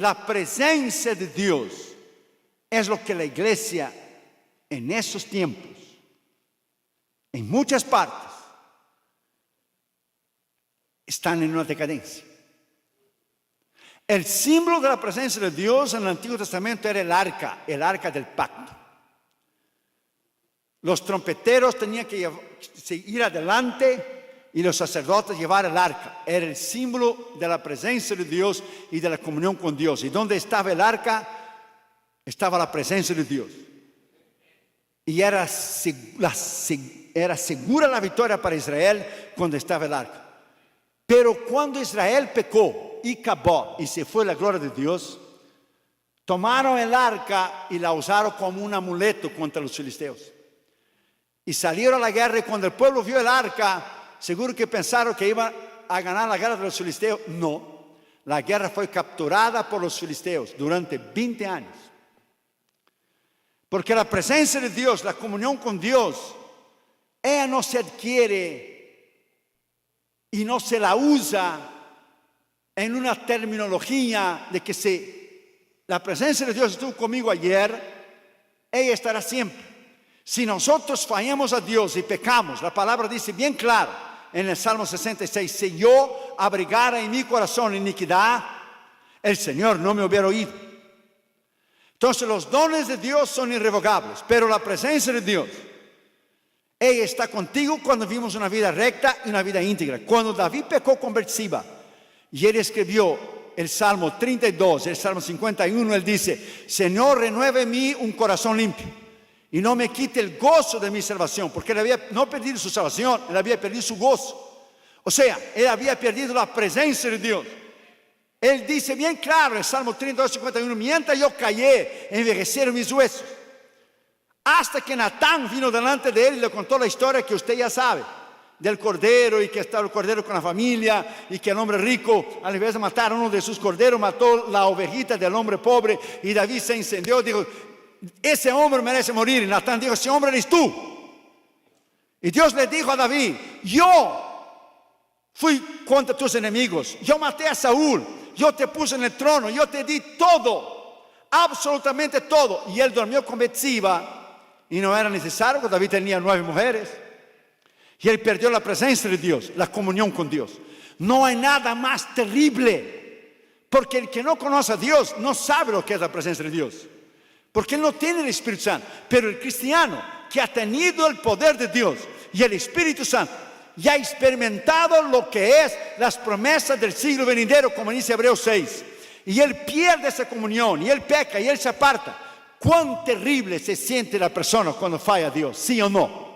la presencia de Dios es lo que la iglesia en esos tiempos, en muchas partes, están en una decadencia. El símbolo de la presencia de Dios en el Antiguo Testamento era el arca del pacto. Los trompeteros tenían que ir adelante y los sacerdotes llevar el arca. Era el símbolo de la presencia de Dios y de la comunión con Dios. Y donde estaba el arca, estaba la presencia de Dios. Y era segura la victoria para Israel cuando estaba el arca. Pero cuando Israel pecó y acabó y se fue la gloria de Dios, tomaron el arca y la usaron como un amuleto contra los filisteos. Y salieron a la guerra, y cuando el pueblo vio el arca, seguro que pensaron que iban a ganar la guerra de los filisteos. No, la guerra fue capturada por los filisteos durante 20 años. Porque la presencia de Dios, la comunión con Dios, ella no se adquiere y no se la usa en una terminología de que la presencia de Dios estuvo conmigo ayer, ella estará siempre. Si nosotros fallamos a Dios y pecamos, la palabra dice bien claro en el Salmo 66, si yo abrigara en mi corazón iniquidad, el Señor no me hubiera oído. Entonces los dones de Dios son irrevocables, pero la presencia de Dios, ella está contigo cuando vivimos una vida recta y una vida íntegra. Cuando David pecó con Betseba y él escribió el Salmo 32, el Salmo 51, él dice, Señor, renueve en mí un corazón limpio y no me quite el gozo de mi salvación, porque él había no perdido su salvación, él había perdido su gozo. O sea, él había perdido la presencia de Dios. Él dice bien claro en el Salmo 32, 51, mientras yo callé, envejecieron mis huesos. Hasta que Natán vino delante de él y le contó la historia que usted ya sabe, del cordero, y que estaba el cordero con la familia, y que el hombre rico, al invés de matar a uno de sus corderos, mató la ovejita del hombre pobre, y David se incendió, dijo, ese hombre merece morir. Y Natán dijo, ese hombre eres tú. Y Dios le dijo a David, yo fui contra tus enemigos, yo maté a Saúl, yo te puse en el trono, yo te di todo, absolutamente todo. Y él durmió con Betseba, y no era necesario, porque David tenía 9 mujeres. Y él perdió la presencia de Dios, la comunión con Dios. No hay nada más terrible, porque el que no conoce a Dios no sabe lo que es la presencia de Dios, porque él no tiene el Espíritu Santo. Pero el cristiano que ha tenido el poder de Dios y el Espíritu Santo, y ha experimentado lo que es las promesas del siglo venidero, como dice Hebreos 6, y él pierde esa comunión, y él peca, y él se aparta. ¿Cuán terrible se siente la persona cuando falla a Dios? ¿Sí o no?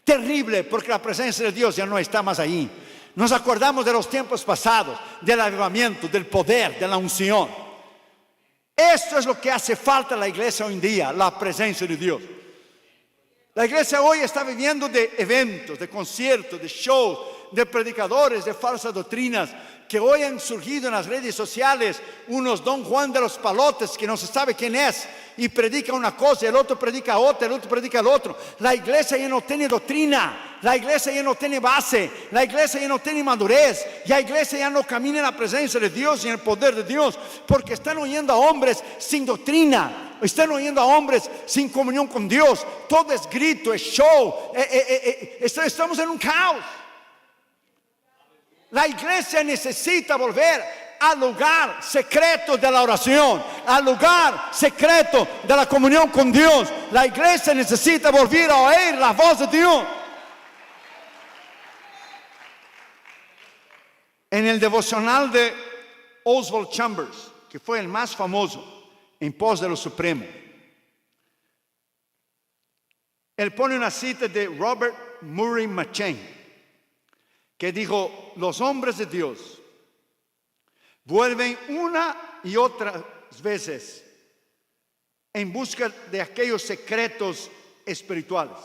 Terrible, porque la presencia de Dios ya no está más ahí. Nos acordamos de los tiempos pasados, del avivamiento, del poder, de la unción. Esto es lo que hace falta a la iglesia hoy en día, la presencia de Dios. La iglesia hoy está viviendo de eventos, de conciertos, de shows, de predicadores, de falsas doctrinas, que hoy han surgido en las redes sociales, unos Don Juan de los Palotes, que no se sabe quién es, y predica una cosa, el otro predica otra, el otro predica el otro. La iglesia ya no tiene doctrina, la iglesia ya no tiene base, la iglesia ya no tiene madurez, la iglesia ya no camina en la presencia de Dios y en el poder de Dios, porque están oyendo a hombres sin doctrina, están oyendo a hombres sin comunión con Dios. Todo es grito, es show, estamos en un caos. La iglesia necesita volver al lugar secreto de la oración, al lugar secreto de la comunión con Dios. La iglesia necesita volver a oír la voz de Dios. En el devocional de Oswald Chambers, que fue el más famoso en pos de lo supremo, él pone una cita de Robert Murray McCheyne, que dijo, los hombres de Dios vuelven una y otras veces en busca de aquellos secretos espirituales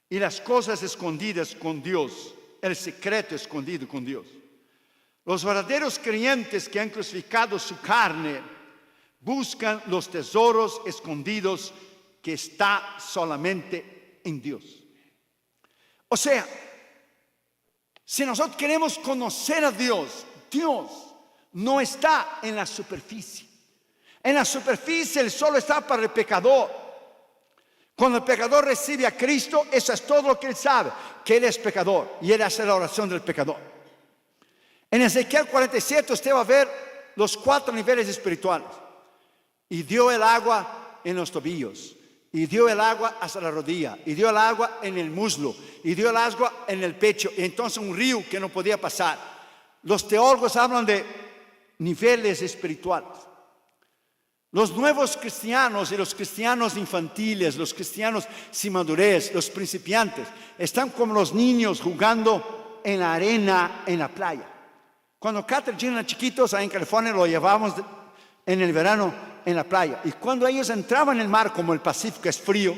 y las cosas escondidas con Dios, el secreto escondido con Dios. Los verdaderos creyentes que han crucificado su carne buscan los tesoros escondidos que está solamente en Dios. O sea, si nosotros queremos conocer a Dios, Dios no está en la superficie. En la superficie el sol está para el pecador. Cuando el pecador recibe a Cristo, eso es todo lo que él sabe, que él es pecador y él hace la oración del pecador. En Ezequiel 47 usted va a ver los 4 niveles espirituales. Y dio el agua en los tobillos, y dio el agua hasta la rodilla, y dio el agua en el muslo, y dio el agua en el pecho, y entonces un río que no podía pasar. Los teólogos hablan de niveles espirituales. Los nuevos cristianos y los cristianos infantiles, los cristianos sin madurez, los principiantes, están como los niños jugando en la arena en la playa. Cuando Catherine y Gina eran chiquitos, ahí en California, lo llevábamos en el verano en la playa. Y cuando ellos entraban en el mar, como el Pacífico es frío,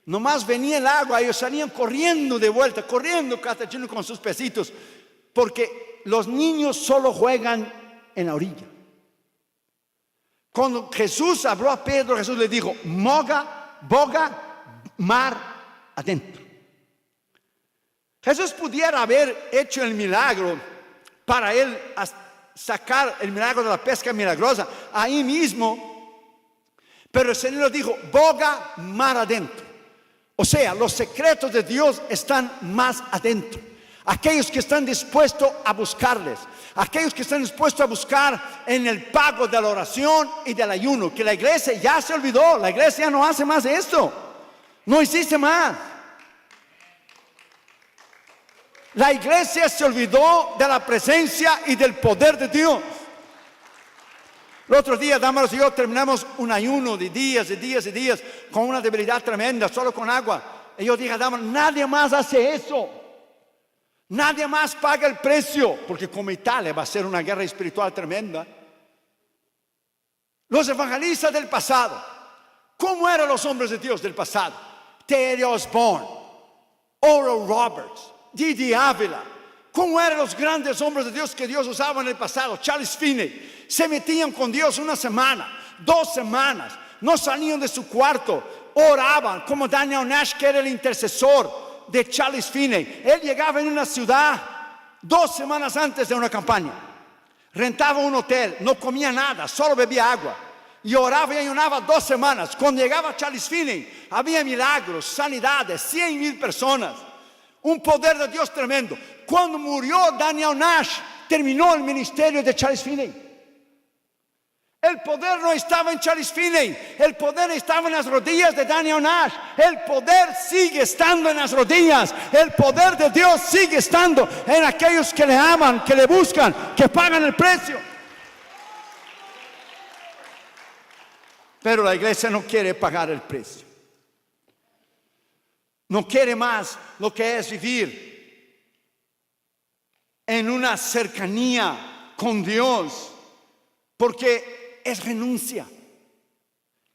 nomás venía el agua, ellos salían corriendo de vuelta, corriendo Catherine y Gina con sus pesitos, porque los niños solo juegan en la orilla. Cuando Jesús habló a Pedro, Jesús le dijo, boga, mar adentro. Jesús pudiera haber hecho el milagro para él sacar el milagro de la pesca milagrosa ahí mismo, pero el Señor dijo, boga, mar adentro. O sea, los secretos de Dios están más adentro. Aquellos que están dispuestos a buscarles, aquellos que están dispuestos a buscar en el pago de la oración y del ayuno, que la iglesia ya se olvidó, la iglesia ya no hace más esto, no existe más. La iglesia se olvidó de la presencia y del poder de Dios. El otro día, Damaros y yo terminamos un ayuno de días y días y días con una debilidad tremenda, solo con agua. Y yo dije a Damaros, nadie más hace eso. Nadie más paga el precio, porque como Italia va a ser una guerra espiritual tremenda. Los evangelistas del pasado, ¿cómo eran los hombres de Dios del pasado? Teddy Osborne, Oral Roberts, Didi Ávila. ¿Cómo eran los grandes hombres de Dios que Dios usaba en el pasado? Charles Finney. Se metían con Dios una semana, 2 semanas, no salían de su cuarto, oraban, como Daniel Nash, que era el intercesor de Charles Finney. Él llegaba en una ciudad 2 semanas antes de una campaña, rentaba un hotel, no comía nada, solo bebía agua y oraba y ayunaba 2 semanas. Cuando llegaba Charles Finney había milagros, sanidades, 100,000 personas, un poder de Dios tremendo. Cuando murió Daniel Nash, terminó el ministerio de Charles Finney. El poder no estaba en Charles Finney, el poder estaba en las rodillas de Daniel Nash. El poder sigue estando en las rodillas. El poder de Dios sigue estando en aquellos que le aman, que le buscan, que pagan el precio. Pero la iglesia no quiere pagar el precio. No quiere más lo que es vivir en una cercanía con Dios, porque es renuncia,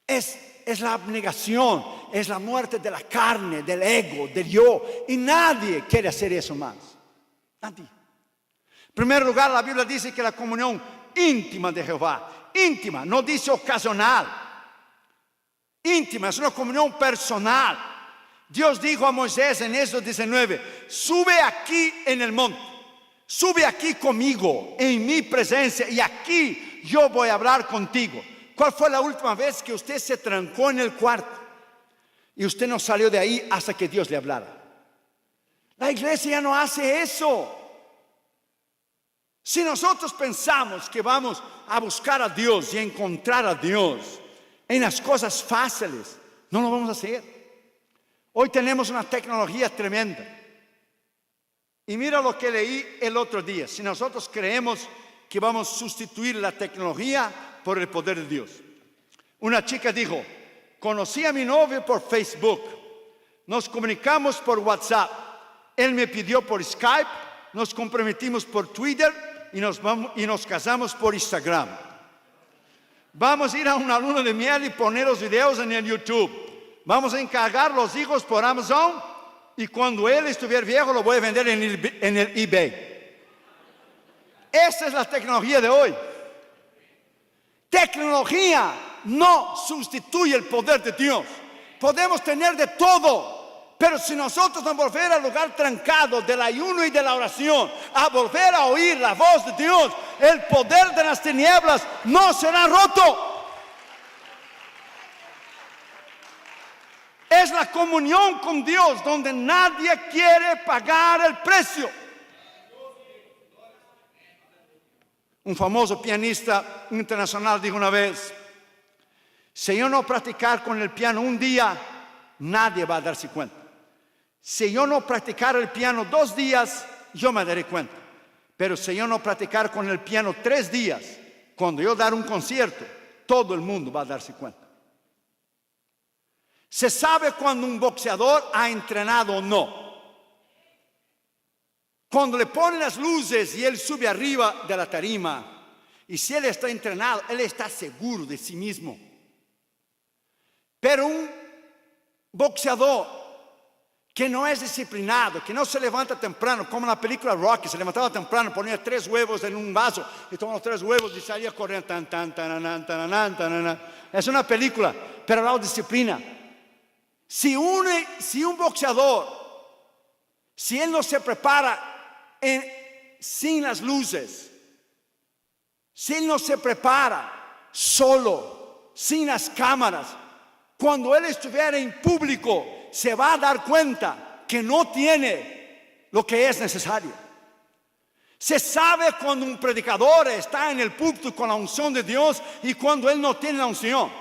es la abnegación, es la muerte de la carne, del ego, del yo, y nadie quiere hacer eso más. Nadie. En primer lugar, la Biblia dice que la comunión íntima de Jehová, íntima, no dice ocasional, íntima, es una comunión personal. Dios dijo a Moisés en Éxodo 19, sube aquí en el monte, sube aquí conmigo, en mi presencia, y aquí yo voy a hablar contigo. ¿Cuál fue la última vez que usted se trancó en el cuarto y usted no salió de ahí hasta que Dios le hablara? La iglesia ya no hace eso. Si nosotros pensamos que vamos a buscar a Dios y a encontrar a Dios en las cosas fáciles, no lo vamos a hacer. Hoy tenemos una tecnología tremenda. Y mira lo que leí el otro día. Si nosotros creemos que vamos a sustituir la tecnología por el poder de Dios. Una chica dijo, conocí a mi novio por Facebook, nos comunicamos por WhatsApp, él me pidió por Skype, nos comprometimos por Twitter y nos casamos por Instagram. Vamos a ir a una luna de miel y poner los videos en el YouTube. Vamos a encargar los hijos por Amazon y cuando él estuviera viejo lo voy a vender en el eBay. Esa es la tecnología de hoy. Tecnología no sustituye el poder de Dios. Podemos tener de todo, pero si nosotros no volver al lugar trancado del ayuno y de la oración, a volver a oír la voz de Dios, el poder de las tinieblas no será roto. Es la comunión con Dios donde nadie quiere pagar el precio. Un famoso pianista internacional dijo una vez: si yo no practicar con el piano un día, nadie va a darse cuenta. Si yo no practicar el piano 2 días, yo me daré cuenta. Pero si yo no practicar con el piano 3 días, cuando yo dar un concierto, todo el mundo va a darse cuenta. Se sabe cuando un boxeador ha entrenado o no. Cuando le ponen las luces y él sube arriba de la tarima, y si él está entrenado, él está seguro de sí mismo. Pero un boxeador que no es disciplinado, que no se levanta temprano, como en la película Rocky, se levantaba temprano, ponía 3 huevos en un vaso y tomaba los 3 huevos y salía corriendo. Es una película, pero la disciplina. Si un boxeador, si él no se prepara sin las luces, si él no se prepara solo, sin las cámaras, cuando él estuviera en público, se va a dar cuenta que no tiene lo que es necesario. Se sabe cuando un predicador está en el púlpito con la unción de Dios y cuando él no tiene la unción.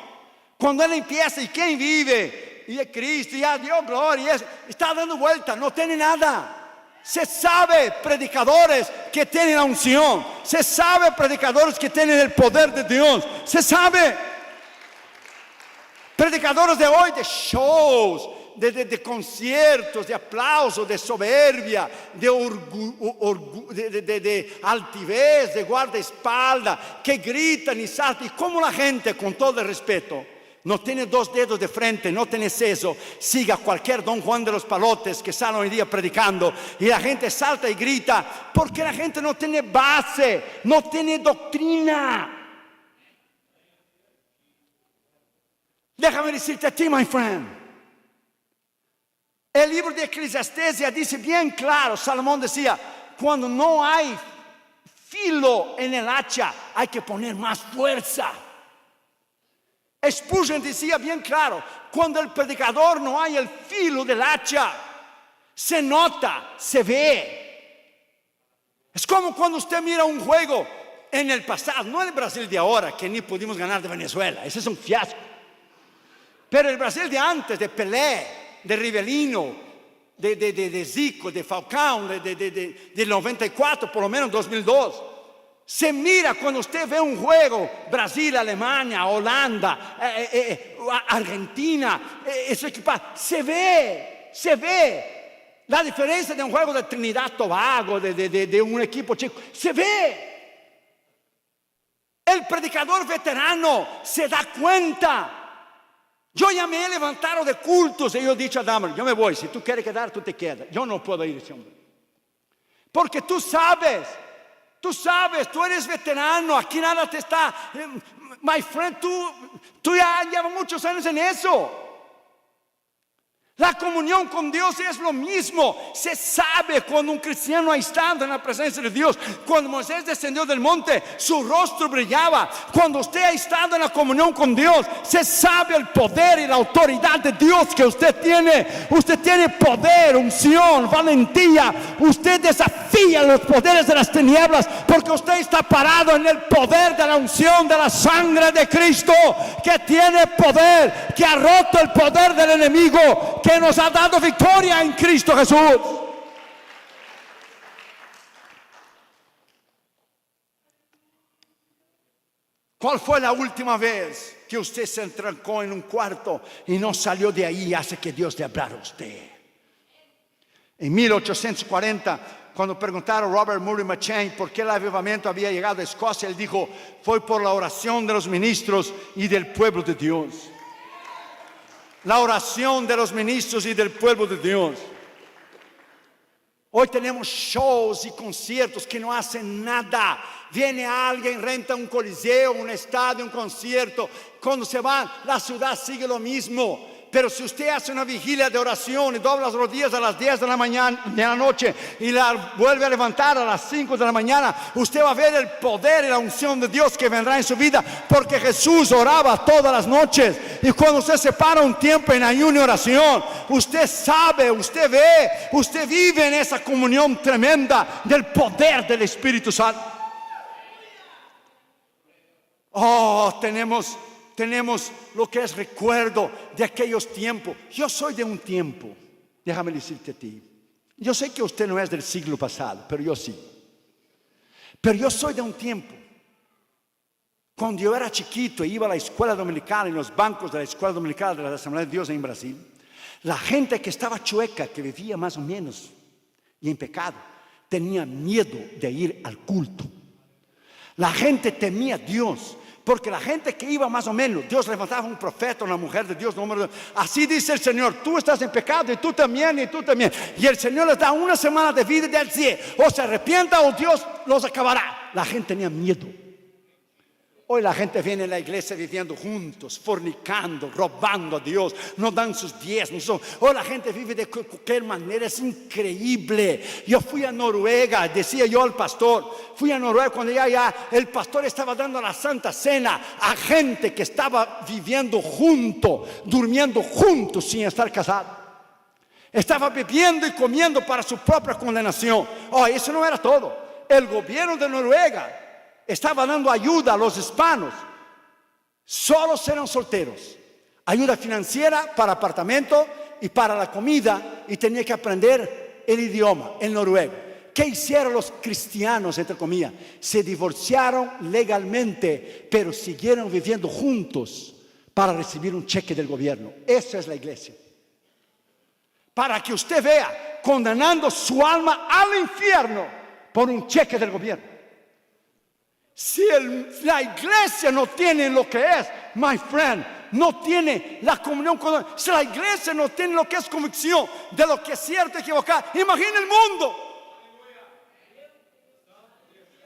Cuando él empieza, ¿y quién vive? Y es Cristo, y a Dios gloria, está dando vuelta, no tiene nada. Se sabe predicadores que tienen la unción. Se sabe predicadores que tienen el poder de Dios. Se sabe predicadores de hoy de shows, de conciertos, de aplausos, de soberbia, de altivez, de guardaespaldas, que gritan y saltan. Y como la gente, con todo el respeto, no tiene 2 dedos de frente, no tiene seso, siga cualquier Don Juan de los Palotes que sale hoy día predicando y la gente salta y grita porque la gente no tiene base, no tiene doctrina. Déjame decirte a ti, my friend, el libro de Eclesiastés ya dice bien claro, Salomón decía, cuando no hay filo en el hacha, hay que poner más fuerza. Spurgeon decía bien claro, cuando el predicador no hay el filo del hacha, se nota, se ve. Es como cuando usted mira un juego en el pasado, no el Brasil de ahora, que ni pudimos ganar de Venezuela, ese es un fiasco. Pero el Brasil de antes, de Pelé, de Rivelino, de Zico, de Falcão, de 94, por lo menos 2002. Se mira cuando usted ve un juego, Brasil, Alemania, Holanda, Argentina, se ve la diferencia de un juego de Trinidad Tobago, de un equipo chico, se ve. El predicador veterano se da cuenta. Yo ya me he levantado de cultos y yo he dicho a Dahmer, yo me voy, si tú quieres quedar, tú te quedas. Yo no puedo ir ese hombre. Porque tú sabes, tú eres veterano, aquí nada te está, my friend, tú ya llevas muchos años en eso. La comunión con Dios es lo mismo. Se sabe cuando un cristiano ha estado en la presencia de Dios. Cuando Moisés descendió del monte, su rostro brillaba. Cuando usted ha estado en la comunión con Dios, se sabe el poder y la autoridad de Dios que usted tiene. Usted tiene poder, unción, valentía. Usted desafía los poderes de las tinieblas porque usted está parado en el poder de la unción de la sangre de Cristo, que tiene poder, que ha roto el poder del enemigo, que nos ha dado victoria en Cristo Jesús. ¿Cuál fue la última vez que usted se entrancó en un cuarto y no salió de ahí hasta que Dios le hablara a usted? En 1840, cuando preguntaron a Robert Murray McCheyne por qué el avivamiento había llegado a Escocia, él dijo, fue por la oración de los ministros y del pueblo de Dios. La oración de los ministros y del pueblo de Dios. Hoy tenemos shows y conciertos que no hacen nada. Viene alguien, renta un coliseo, un estadio, un concierto. Cuando se va, la ciudad sigue lo mismo. Pero si usted hace una vigilia de oración y dobla las rodillas a las 10 de la mañana, de la noche, y la vuelve a levantar a las 5 de la mañana, usted va a ver el poder y la unción de Dios que vendrá en su vida, porque Jesús oraba todas las noches. Y cuando usted se para un tiempo en ayuno y oración, usted sabe, usted ve, usted vive en esa comunión tremenda del poder del Espíritu Santo. Oh, tenemos lo que es recuerdo de aquellos tiempos. Yo soy de un tiempo, déjame decirte a ti. Yo sé que usted no es del siglo pasado, pero yo sí. Pero yo soy de un tiempo. Cuando yo era chiquito e iba a la escuela dominical, en los bancos de la escuela dominical de la Asamblea de Dios en Brasil, la gente que estaba chueca, que vivía más o menos y en pecado, tenía miedo de ir al culto. La gente temía a Dios. Porque la gente que iba más o menos, Dios levantaba un profeta, una mujer de Dios, así dice el Señor, tú estás en pecado y tú también, y tú también. Y el Señor les da una semana de vida y del cielo. O se arrepienta o Dios los acabará. La gente tenía miedo. Hoy la gente viene a la iglesia viviendo juntos, fornicando, robando a Dios, no dan sus diezmos. Hoy la gente vive de cualquier manera, es increíble. Yo fui a Noruega, decía yo al pastor, fui a Noruega cuando ya el pastor estaba dando la Santa Cena a gente que estaba viviendo junto, durmiendo juntos sin estar casados. Estaba bebiendo y comiendo para su propia condenación. Oh, eso no era todo. El gobierno de Noruega estaba dando ayuda a los hispanos. Solos eran solteros. Ayuda financiera para apartamento y para la comida. Y tenía que aprender el idioma, el noruego. ¿Qué hicieron los cristianos, entre comillas? Se divorciaron legalmente, pero siguieron viviendo juntos para recibir un cheque del gobierno. Eso es la iglesia. Para que usted vea, condenando su alma al infierno por un cheque del gobierno. Si la iglesia no tiene lo que es, my friend, no tiene la comunión con Dios. Si la iglesia no tiene lo que es convicción de lo que es cierto y equivocado, imagina el mundo.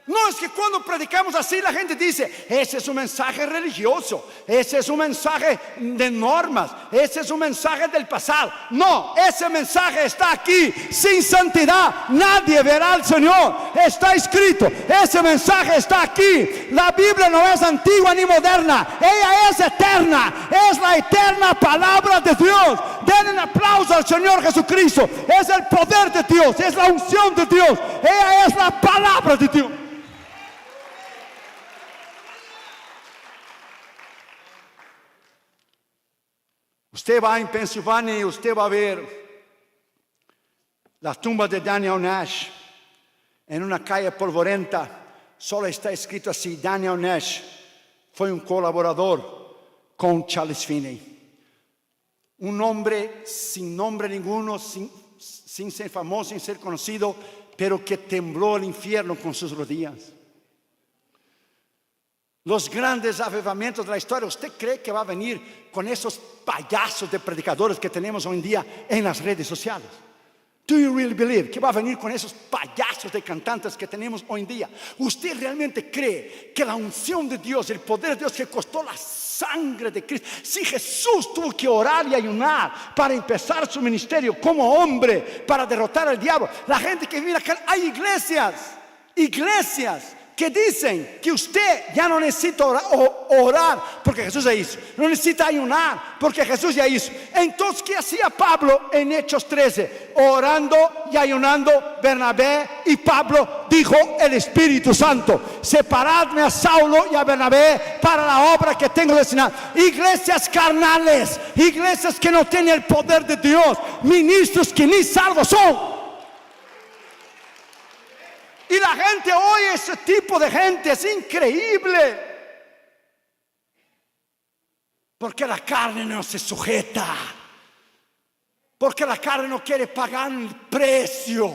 No, es que cuando predicamos así la gente dice, ese es un mensaje religioso, ese es un mensaje de normas, ese es un mensaje del pasado. No, ese mensaje está aquí. Sin santidad nadie verá al Señor. Está escrito, ese mensaje está aquí. La Biblia no es antigua ni moderna, ella es eterna, es la eterna palabra de Dios. Den un aplauso al Señor Jesucristo. Es el poder de Dios, es la unción de Dios, ella es la palabra de Dios. Usted va en Pensilvania y usted va a ver las tumbas de Daniel Nash en una calle polvorienta. Solo está escrito así: Daniel Nash fue un colaborador con Charles Finney. Un hombre sin nombre ninguno, sin ser famoso, sin ser conocido, pero que tembló el infierno con sus rodillas. Los grandes avivamientos de la historia, ¿usted cree que va a venir con esos payasos de predicadores que tenemos hoy en día en las redes sociales? Do you really believe que va a venir con esos payasos de cantantes que tenemos hoy en día? ¿Usted realmente cree que la unción de Dios, el poder de Dios que costó la sangre de Cristo, si Jesús tuvo que orar y ayunar para empezar su ministerio como hombre, para derrotar al diablo? La gente que vive acá, hay iglesias que dicen que usted ya no necesita orar porque Jesús ya hizo, no necesita ayunar porque Jesús ya hizo. Entonces, ¿qué hacía Pablo en Hechos 13? Orando y ayunando, Bernabé y Pablo dijo el Espíritu Santo: separadme a Saulo y a Bernabé para la obra que tengo destinada. Iglesias carnales, iglesias que no tienen el poder de Dios, ministros que ni salvos son. Y la gente oye ese tipo de gente, es increíble. Porque la carne no se sujeta. Porque la carne no quiere pagar el precio.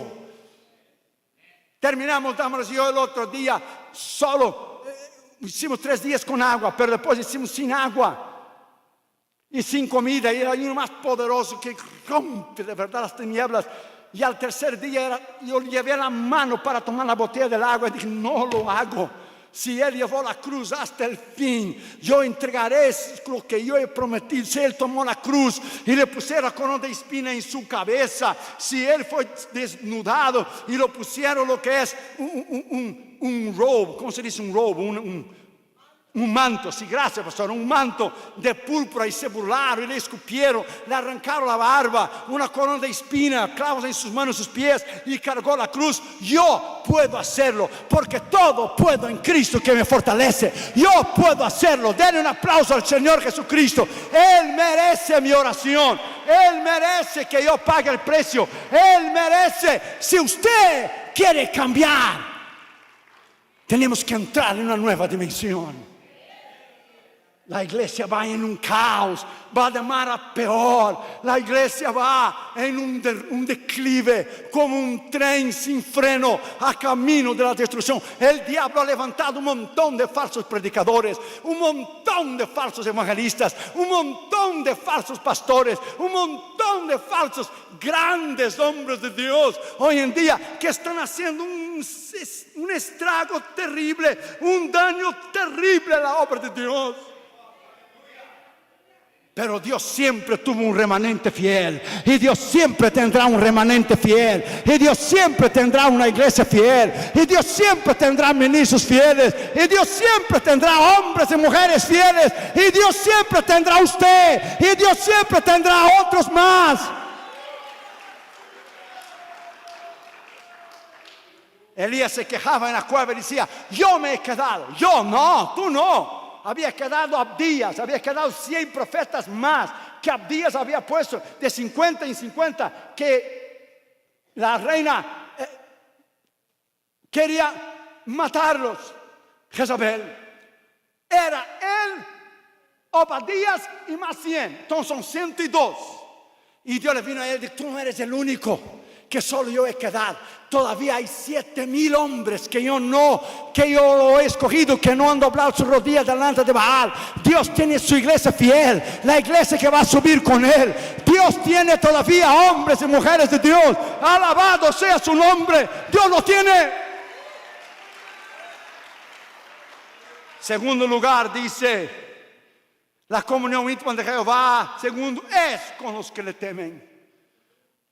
Terminamos, damas y yo, el otro día solo. Hicimos 3 días con agua, pero después hicimos sin agua. Y sin comida. Y era el ayuno más poderoso que rompe de verdad las tinieblas. Y al tercer día yo llevé la mano para tomar la botella del agua y dije: no lo hago. si Él llevó la cruz hasta el fin, yo entregaré lo que yo he prometido. Si Él tomó la cruz y le pusieron corona de espina en su cabeza, si Él fue desnudado y lo pusieron lo que es un robe, ¿cómo se dice un robe? Un manto, sí, gracias pastor, un manto de púrpura, y se burlaron y le escupieron, le arrancaron la barba, una corona de espina, clavos en sus manos y sus pies, y cargó la cruz. Yo puedo hacerlo, porque todo puedo en Cristo que me fortalece. Yo puedo hacerlo. Denle un aplauso al Señor Jesucristo. Él merece mi oración, Él merece que yo pague el precio, Él merece. Si usted quiere cambiar, tenemos que entrar en una nueva dimensión. La iglesia va en un caos, va de mal a peor. La iglesia va en un declive, como un tren sin freno a camino de la destrucción. El diablo ha levantado un montón de falsos predicadores, un montón de falsos evangelistas, un montón de falsos pastores, un montón de falsos grandes hombres de Dios hoy en día, que están haciendo un estrago terrible, un daño terrible a la obra de Dios. Pero Dios siempre tuvo un remanente fiel, y Dios siempre tendrá un remanente fiel, y Dios siempre tendrá una iglesia fiel, y Dios siempre tendrá ministros fieles, y Dios siempre tendrá hombres y mujeres fieles, y Dios siempre tendrá usted, y Dios siempre tendrá otros más. Elías se quejaba en la cueva y decía: yo me he quedado. Yo no, tú no. Había quedado Abdías, había quedado 100 profetas más, que Abdías había puesto de 50 en 50, que la reina quería matarlos. Jezabel. Era él, Obadías y más 100. Entonces son 102. Y Dios le vino a él y dijo: tú no eres el único, que solo yo he quedado. Todavía hay 7,000 hombres que yo lo he escogido, que no han doblado sus rodillas delante de Baal. Dios tiene su iglesia fiel, la iglesia que va a subir con él. Dios tiene todavía hombres y mujeres de Dios. Alabado sea su nombre. Dios lo tiene. Segundo lugar, dice: la comunión íntima de Jehová, segundo, es con los que le temen.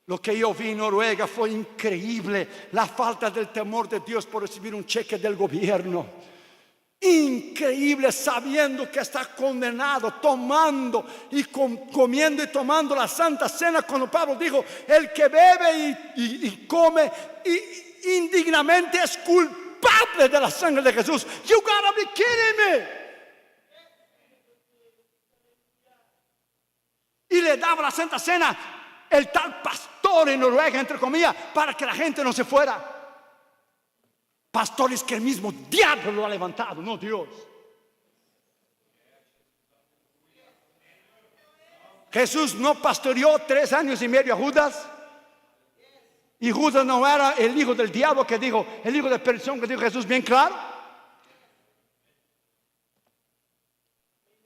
Lo que yo vi en Noruega fue increíble, la falta del temor de Dios por recibir un cheque del gobierno. Increíble, sabiendo que está condenado, tomando y comiendo y tomando la Santa Cena, cuando Pablo dijo: el que bebe y come indignamente es culpable de la sangre de Jesús. You gotta be kidding me. Y le daba la Santa Cena el tal pastor en Noruega, entre comillas, para que la gente no se fuera. Pastores que el mismo diablo lo ha levantado, no Dios. Jesús no pastoreó 3 años y medio a Judas, y Judas no era el hijo del diablo que dijo, el hijo de perdición que dijo Jesús bien claro.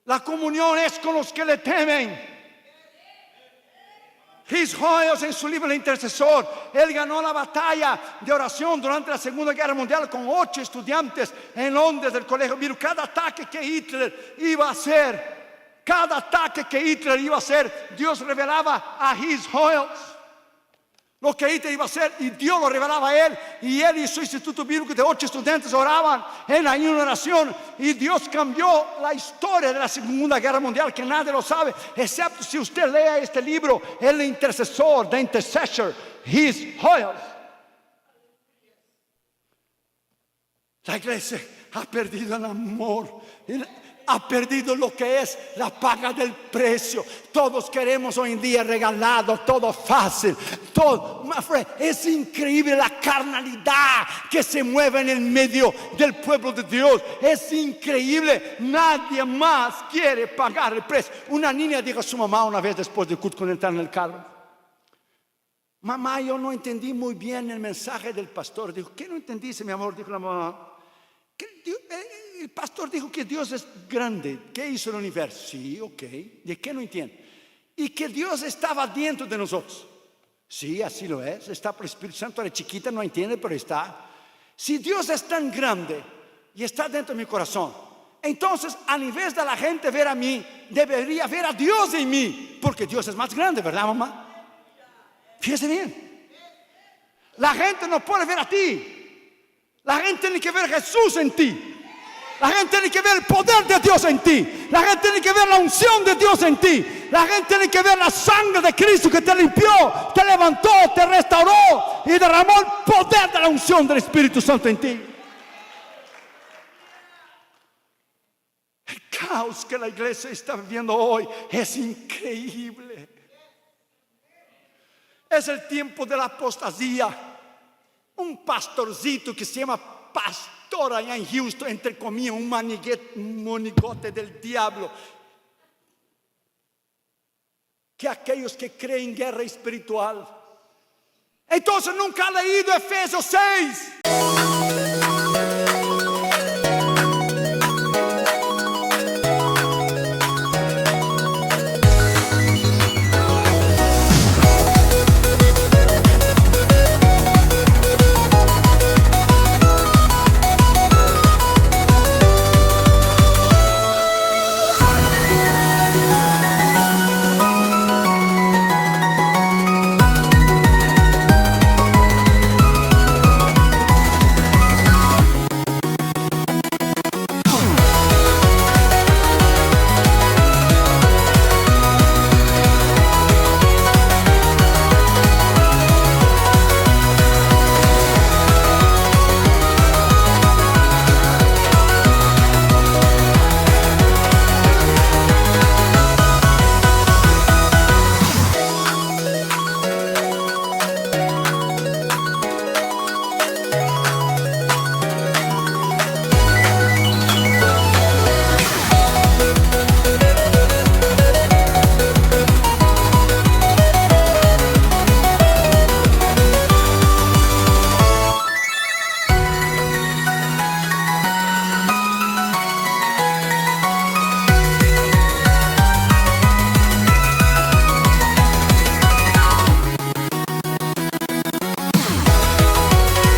La comunión es con los que le temen. His Hoyos, en su libro El Intercesor, él ganó la batalla de oración durante la Segunda Guerra Mundial con 8 estudiantes en Londres del colegio. Mira, cada ataque que Hitler iba a hacer, Dios revelaba a His Hoyos lo que Hitler iba a hacer, y Dios lo revelaba a él, y él y su instituto bíblico de 8 estudiantes oraban en la oración, y Dios cambió la historia de la Segunda Guerra Mundial, que nadie lo sabe, excepto si usted lea este libro, El Intercesor, The Intercessor, His Hoyos. La iglesia ha perdido el amor, ha perdido lo que es la paga del precio. Todos queremos hoy en día regalado, todo fácil, todo. Es increíble la carnalidad que se mueve en el medio del pueblo de Dios. Es increíble, nadie más quiere pagar el precio. Una niña dijo a su mamá una vez después de culto, cuando entrar en el carro: mamá, yo no entendí muy bien el mensaje del pastor. Dijo: ¿qué no entendiste, mi amor? Dijo la mamá: el pastor dijo que Dios es grande, que hizo el universo. Sí, ok. ¿De qué no entiende? Y que Dios estaba dentro de nosotros. Sí, así lo es. Está por el Espíritu Santo. La chiquita no entiende, pero está. Si Dios es tan grande y está dentro de mi corazón. Entonces, a nivel de la gente ver a mí, debería ver a Dios en mí, porque Dios es más grande, ¿verdad, mamá? Fíjese bien. La gente no puede ver a ti. La gente tiene que ver a Jesús en ti. La gente tiene que ver el poder de Dios en ti. La gente tiene que ver la unción de Dios en ti. La gente tiene que ver la sangre de Cristo que te limpió, te levantó, te restauró y derramó el poder de la unción del Espíritu Santo en ti. El caos que la iglesia está viviendo hoy es increíble. Es el tiempo de la apostasía. Un pastorcito que se llama pastor allá en Houston, entre comillas, un monigote del diablo, que aquellos que creen en guerra espiritual. Entonces nunca ha leído Efesios 6.